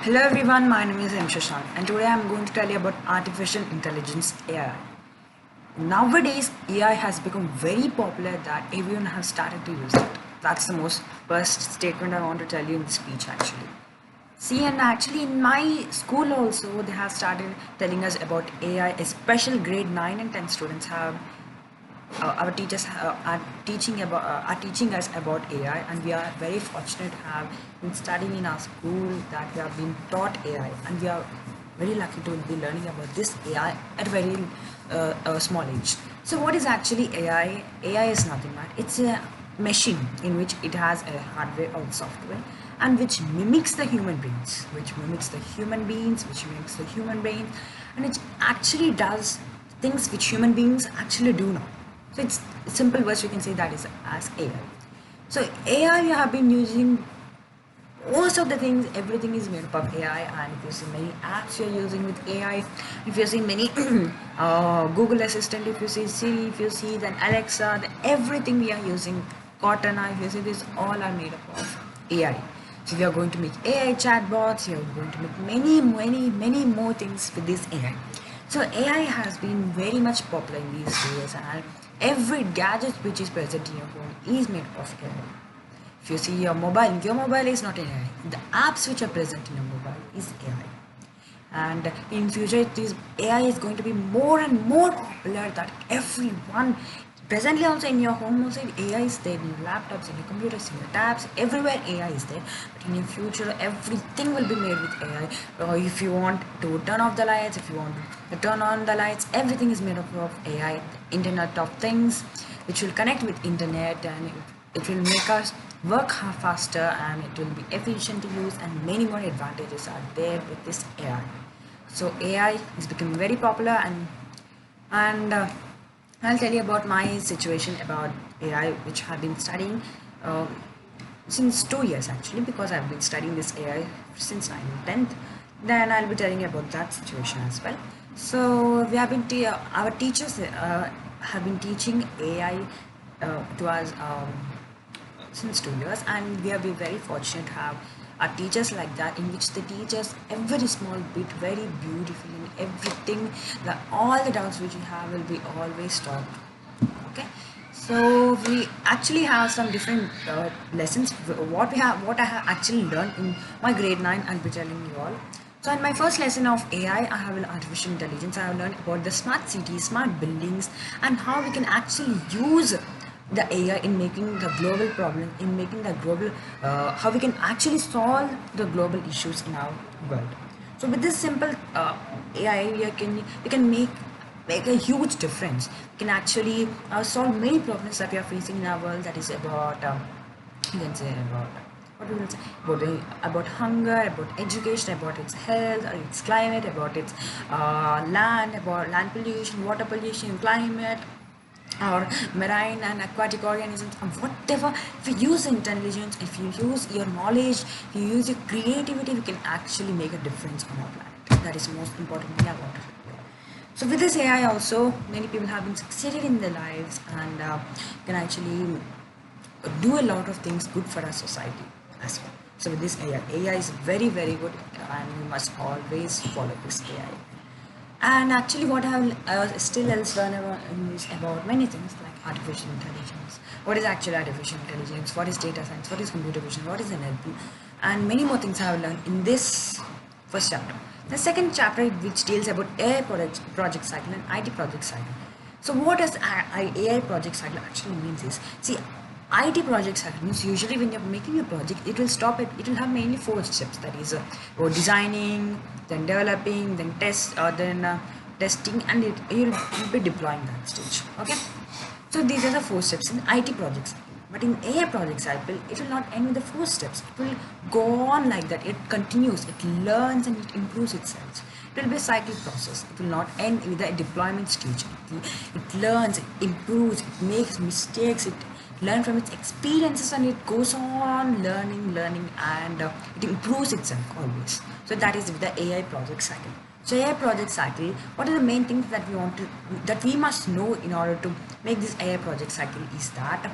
Hello everyone, my name is M. Shashank and today I'm going to tell you about artificial intelligence AI. Nowadays, AI has become very popular that everyone has started to use it. That's the most first statement I want to tell you in the speech actually. See, and actually in my school also they have started telling us about AI, especially grade 9 and 10 students have our teachers are teaching us about AI, and we are very fortunate to have been studying in our school that we have been taught AI, and we are very lucky to be learning about this AI at a very small age. So, what is actually AI? AI is nothing but it's a machine in which it has a hardware or software and which mimics the human beings, which mimics the human brain, and it actually does things which human beings actually do now. So it's simple words we can say that is as AI. So AI we have been using most of the things, everything is made up of AI, and if you see many apps you're using with AI, if you see many Google Assistant, if you see Siri, if you see then Alexa, then everything we are using, Cortana, if you see this all are made up of AI. So we are going to make AI chatbots, we are going to make many more things with this AI. So AI has been very much popular in these days, and every gadget which is present in your home is made up of AI. If you see your mobile is not AI. The apps which are present in your mobile is AI. And in future, AI is going to be more and more popular that everyone, presently also in your home also AI is there, in your laptops, in your computers, in your tabs, everywhere AI is there. But in your future, everything will be made with AI. If you want to turn off the lights, if you want to turn on the lights, everything is made up of AI. Internet of Things, which will connect with internet, and it will make us work faster, and it will be efficient to use, and many more advantages are there with this AI. So AI is becoming very popular, and I'll tell you about my situation about AI, which I've been studying uh, since 2 years actually, because I've been studying this AI since 9th and 10th. Then I'll be telling you about that situation as well. So we have been our teachers have been teaching AI to us since 2 years, and we have been very fortunate to have our teachers like that, in which they teach us every small bit very beautifully, and everything, that all the doubts which you have will be always stopped. Okay, so we actually have some different lessons. What I have actually learned in my grade 9, I'll be telling you all. So in my first lesson of AI, I have an artificial intelligence. I have learned about the smart cities, smart buildings, and how we can actually use the AI in making the global problem, in making the global, how we can actually solve the global issues in our world. So with this simple AI, we can make a huge difference. We can actually solve many problems that we are facing in our world. That is about you can say about what we will say about hunger, about education, about its health, or its climate, about its land, about land pollution, water pollution, climate, or marine and aquatic organisms, and whatever. If you use intelligence, if you use your knowledge, if you use your creativity, we can actually make a difference on our planet. That is the most important thing I want to do. So with this AI also, many people have been succeeded in their lives, and can actually do a lot of things good for our society as well. So with this AI is very good, and we must always follow this AI. And actually, what I have still else learn about is about many things like artificial intelligence. What is actually artificial intelligence? What is data science? What is computer vision? What is NLP? And many more things I have learned in this first chapter. The second chapter, which deals about AI project cycle and IT project cycle. So what does AI project cycle actually means is, see, IT project cycle means usually when you're making a project, it will stop at, it will have mainly four steps. That is about designing, then developing, then testing, and you'll be deploying that stage. Okay, so these are the four steps in IT project cycle. But in AI project cycle, it will not end with the four steps. It will go on like that. It continues, it learns, and it improves itself. It will be a cycle process. It will not end with the deployment stage. It learns, it improves, it makes mistakes, it learns from its experiences, and it goes on learning, and it improves itself always. So that is with the AI project cycle. So AI project cycle, what are the main things that we must know in order to make this AI project cycle is that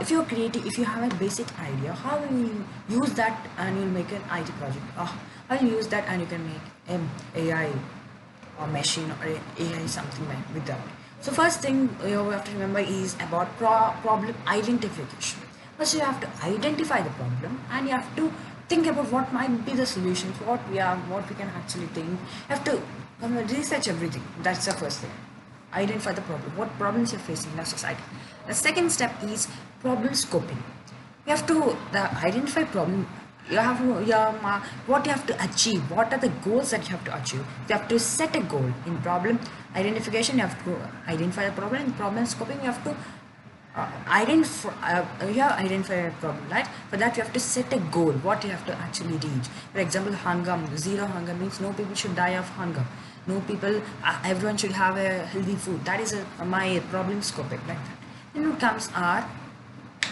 if you're creating, if you have a basic idea, how will you use that and you'll make an IT project? How will you use that and you can make an AI or machine or AI something like with that. So first thing you have to remember is about problem identification. First you have to identify the problem and you have to think about what might be the solutions, what we can actually think. You have to research everything. That's the first thing. Identify the problem, what problems you're facing in our society. The second step is problem scoping. You have to identify problem. You have to, what you have to achieve, what are the goals that you have to achieve. You have to set a goal. In problem identification you have to identify the problem. In problem scoping you have to identify a problem, right? For that you have to set a goal, what you have to actually reach. For example, hunger, zero hunger means no people should die of hunger, no people, everyone should have a healthy food. That is my problem scoping, like that. Then comes our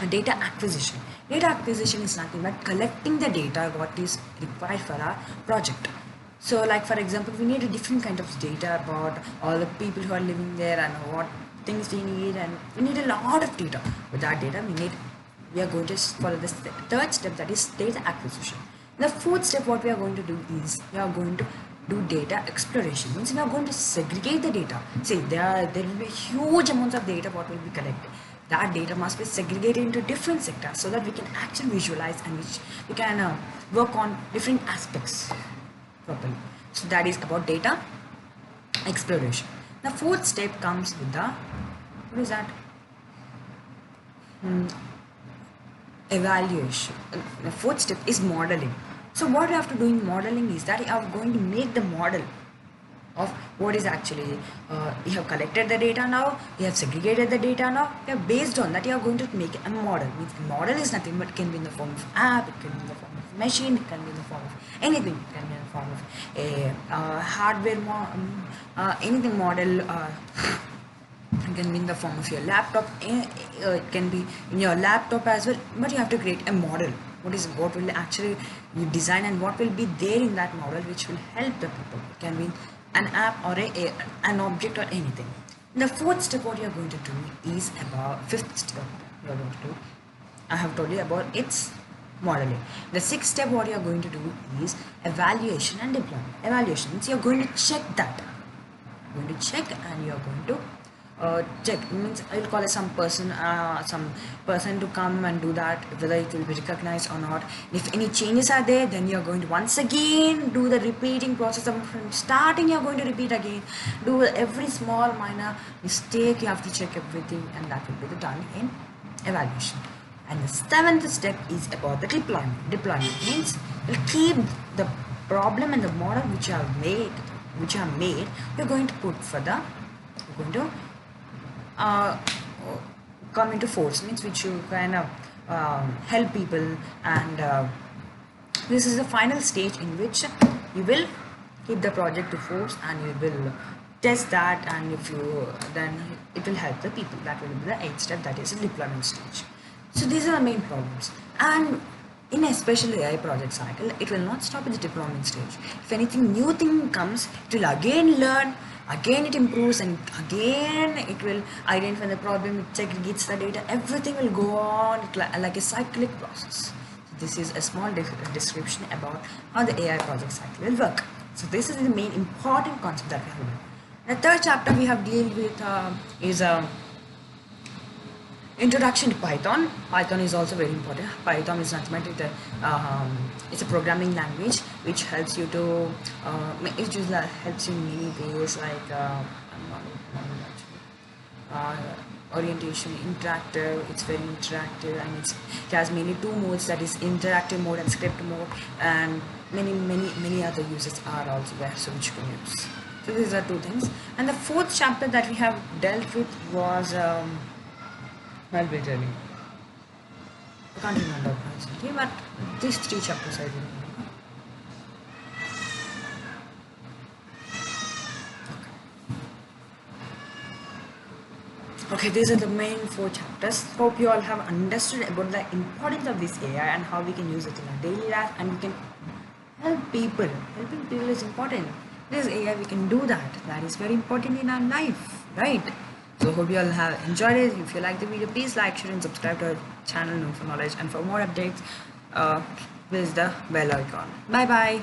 data acquisition. Data acquisition is nothing but collecting the data what is required for our project. So like for example, we need a different kind of data about all the people who are living there and what things we need, and we need a lot of data. With that data we are going to follow this third step, that is data acquisition. The fourth step what we are going to do is we are going to do data exploration. Means we are going to segregate the data. See, there will be huge amounts of data what will be collected. That data must be segregated into different sectors so that we can actually visualize and we can work on different aspects properly. So that is about data exploration. The fourth step comes with the, what is that? Evaluation. The fourth step is modeling. So what you have to do in modeling is that you are going to make the model of what is actually, you have collected the data now, you have segregated the data now, you have based on that you are going to make a model. Means a model is nothing but it can be in the form of app, it can be in the form of machine, it can be in the form of anything, it can be in the form of a hardware anything model, it can be in the form of your laptop, it can be in your laptop as well, but you have to create a model. What will actually you design and what will be there in that model which will help the people. It can be an app or an object or anything. The fourth step what you are going to do is about, fifth step you are going to do, I have told you about its modeling. The sixth step what you are going to do is evaluation and deployment. Evaluation means you are going to check that. You are going to check and you are going to check. Means I will call some person to come and do that, whether it will be recognized or not. If any changes are there, then you are going to once again do the repeating process from starting. You are going to repeat again, do every small minor mistake, you have to check everything, and that will be done in evaluation. And the seventh step is about the deployment. Deployment means you'll keep the problem and the model which you have made, you're going to put for the, you're going to come into force, means which you kind of help people, and this is the final stage in which you will keep the project to force and you will test that, and if you then it will help the people. That will be the eighth step, that is the deployment stage. So these are the main problems, and in especially AI project cycle, it will not stop at the deployment stage. If anything new thing comes, it will again learn, again it improves, and again it will identify the problem, it segregates the data, everything will go on like a cyclic process. So this is a small description about how the AI project cycle will work. So this is the main important concept that we have learned. The third chapter we have dealt with is introduction to Python. Python is also very important. Python is nothing but it's a programming language which helps you to it just helps you in many ways, like orientation, interactive. It's very interactive, and it has mainly two modes, that is interactive mode and script mode, and many other uses are also there, so which you can use. So these are two things. And the fourth chapter that we have dealt with was I'll be telling. I can't remember personally, but these three chapters I remember. Okay, these are the main four chapters. Hope you all have understood about the importance of this AI and how we can use it in our daily life, and we can help people. Helping people is important. This AI, we can do that. That is very important in our life, right? So hope you all have enjoyed it. If you like the video, please like, share and subscribe to our channel Known for Knowledge, and for more updates, please the bell icon. Bye bye.